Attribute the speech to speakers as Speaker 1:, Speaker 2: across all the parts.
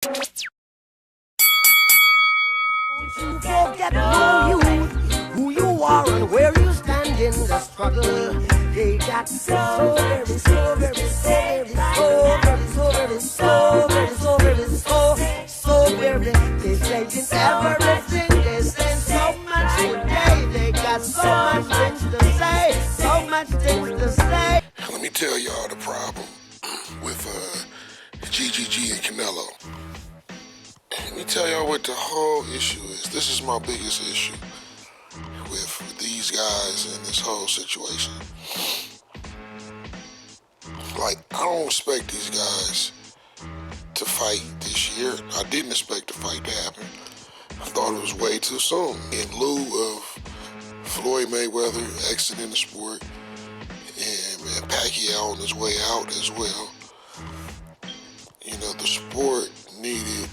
Speaker 1: You forget who you are and where you stand in the struggle. They got so very, so very, so very, so very, so very, so very, so very, so very. They say in everything, they say so much today. They got so much things to say, so much things to say.
Speaker 2: Let me tell y'all the problem with GGG and Canelo. Let me tell y'all what the whole issue is. This is my biggest issue with these guys and this whole situation. Like, I don't expect these guys to fight this year. I didn't expect the fight to happen. I thought it was way too soon. In lieu of Floyd Mayweather exiting the sport and Pacquiao on his way out as well, you know, the sport needs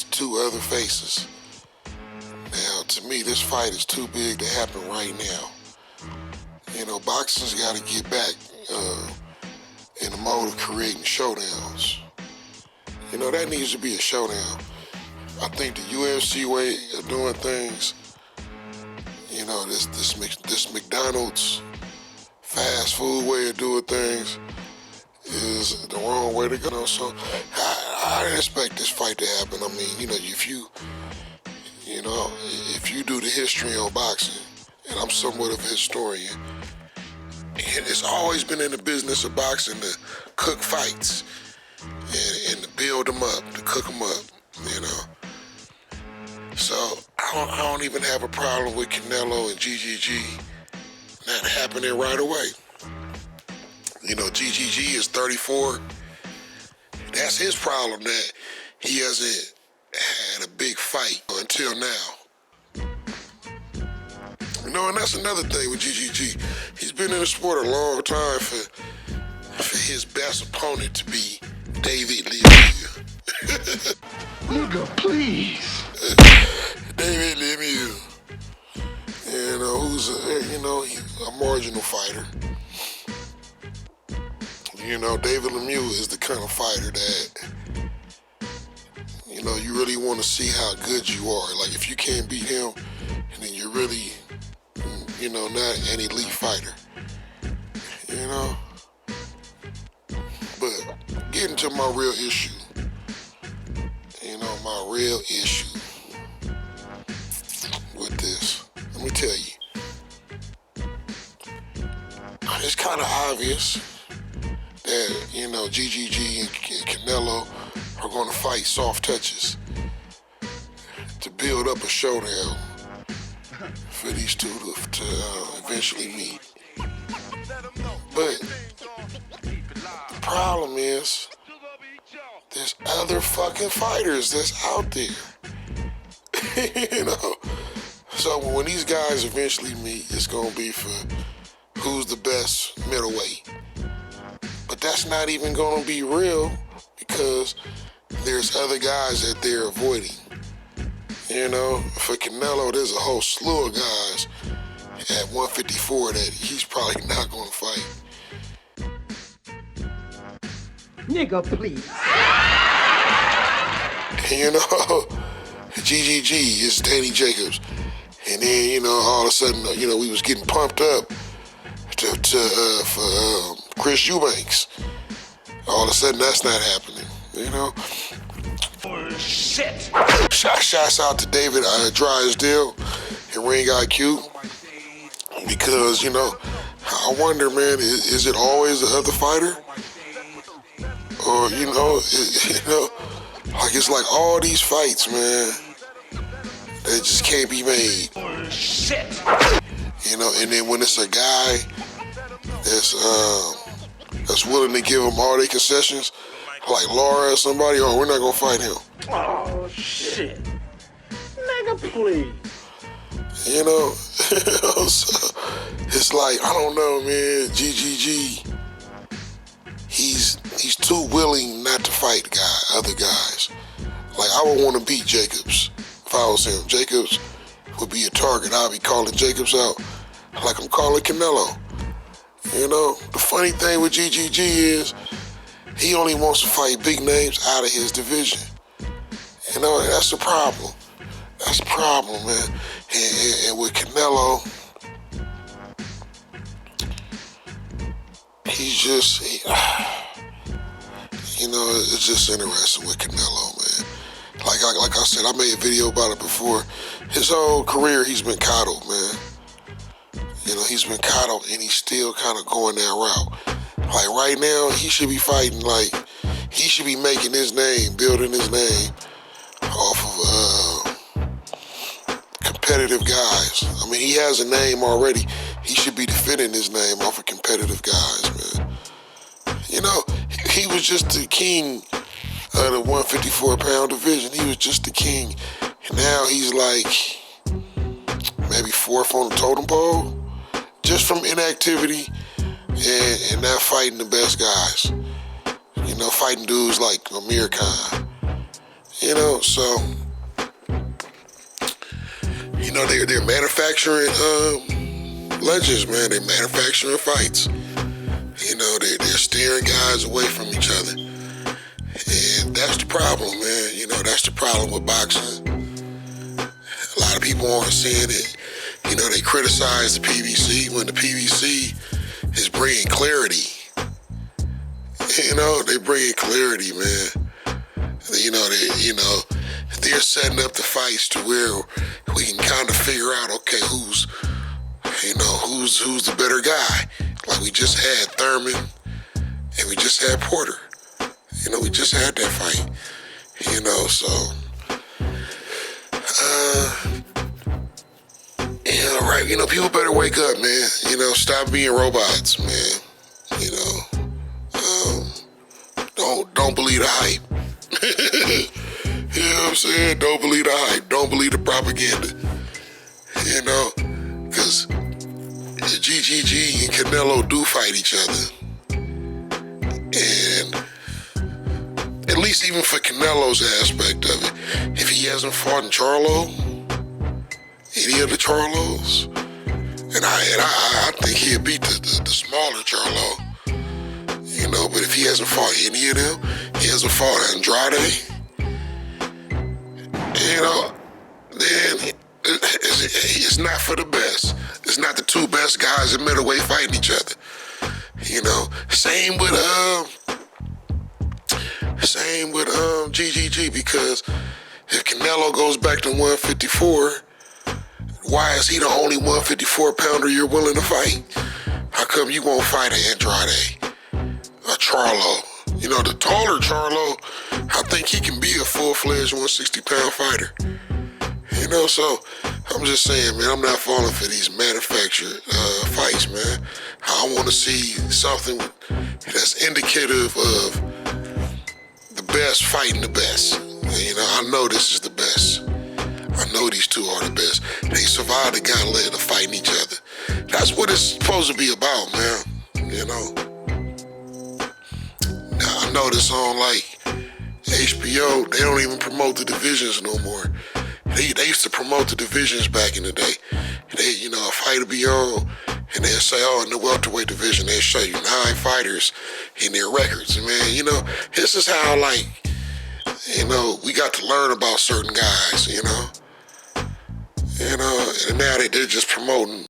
Speaker 2: two other faces. Now, to me, this fight is too big to happen right now. You know, boxing's got to get back in the mode of creating showdowns. You know, that needs to be a showdown. I think the UFC way of doing things, you know, this McDonald's fast food way of doing things is the wrong way to go. So I didn't expect this fight to happen. I mean, you know, if you do the history on boxing, and I'm somewhat of a historian, and it's always been in the business of boxing to cook fights and to build them up, to cook them up, you know. So I don't even have a problem with Canelo and GGG not happening right away. You know, GGG is 34. That's his problem, that he hasn't had a big fight until now. You know, and that's another thing with GGG. He's been in the sport a long time for his best opponent to be David Lemieux.
Speaker 3: Nigga, please.
Speaker 2: David Lemieux. You know, who's a marginal fighter. You know, David Lemieux is the kind of fighter that, you know, you really want to see how good you are. Like, if you can't beat him, then you're really, you know, not an elite fighter. You know? But getting to my real issue, you know, my real issue with this, let me tell you, it's kind of obvious that, you know, GGG and Canelo are going to fight soft touches to build up a showdown for these two to eventually meet. But the problem is, there's other fucking fighters that's out there. You know? So when these guys eventually meet, it's going to be for who's the best middleweight. But that's not even going to be real because there's other guys that they're avoiding. You know, for Canelo, there's a whole slew of guys at 154 that he's probably not going to fight.
Speaker 1: Nigga, please.
Speaker 2: You know, GGG is Danny Jacobs. And then, you know, all of a sudden, you know, we was getting pumped up for Chris Eubanks. All of a sudden, that's not happening, you know?
Speaker 3: Shit.
Speaker 2: Shouts out to David Drysdale and Ring IQ, because, you know, I wonder, man, is it always the other fighter? Or, you know, like it's like all these fights, man, that just can't be made.
Speaker 3: Shit.
Speaker 2: You know, and then when it's a guy that's willing to give them all their concessions, like Laura or somebody, oh, we're not gonna fight him.
Speaker 3: Oh, shit. Nigga, please.
Speaker 2: You know, so it's like, I don't know, man, GGG, he's too willing not to fight other guys. Like, I would want to beat Jacobs if I was him. Jacobs would be a target. I'd be calling Jacobs out like I'm calling Canelo. You know, the funny thing with GGG is He only wants to fight big names out of his division. You know, that's the problem. That's the problem, man. And with Canelo, he's just, you know, it's just interesting with Canelo, man. Like I said, I made a video about it before. His whole career, he's been coddled, man. You know, he's been coddled, and he's still kind of going that route. Like right now, he should be fighting, like, he should be making his name, building his name off of competitive guys. I mean, he has a name already. He should be defending his name off of competitive guys, man. You know, he was just the king of the 154-pound division. He was just the king. And now he's like maybe fourth on the totem pole just from inactivity and not fighting the best guys. You know, fighting dudes like Amir Khan. You know, so, you know, they're manufacturing legends, man. They're manufacturing fights. You know, they're steering guys away from each other. And that's the problem, man. You know, that's the problem with boxing. A lot of people aren't seeing it. You know, they criticize the PBC when the PBC is bringing clarity. You know, they bring clarity, man. They're setting up the fights to where we can kind of figure out, okay, who's the better guy. Like we just had Thurman and we just had Porter. You know, we just had that fight. You know, so right, you know, people better wake up, man. You know, stop being robots, man. You know. Don't believe the hype. You know what I'm saying? Don't believe the hype. Don't believe the propaganda. You know? Because GGG and Canelo do fight each other. And at least even for Canelo's aspect of it, if he hasn't fought in Charlo, any of the Charlos, and I think he'll beat the smaller Charlo. You know, but if he hasn't fought any of them, he hasn't fought Andrade, you know, then it's not for the best. It's not the two best guys in middleweight fighting each other. You know, same with GGG, because if Canelo goes back to 154, why is he the only 154-pounder you're willing to fight? How come you won't fight an Andrade? A Charlo. You know, the taller Charlo, I think he can be a full-fledged 160-pound fighter. You know, so I'm just saying, man, I'm not falling for these manufactured fights, man. I want to see something that's indicative of the best fighting the best. You know, I know this is the best. I know these two are the best. They survived the gauntlet of fighting each other. That's what it's supposed to be about, man. You know. I notice on like HBO, they don't even promote the divisions no more. They used to promote the divisions back in the day. They, you know, a fight would be on, and they'll say, oh, in the welterweight division, they'll show you 9 fighters in their records. And man, you know, this is how, like, you know, we got to learn about certain guys, you know. You know, and now they're just promoting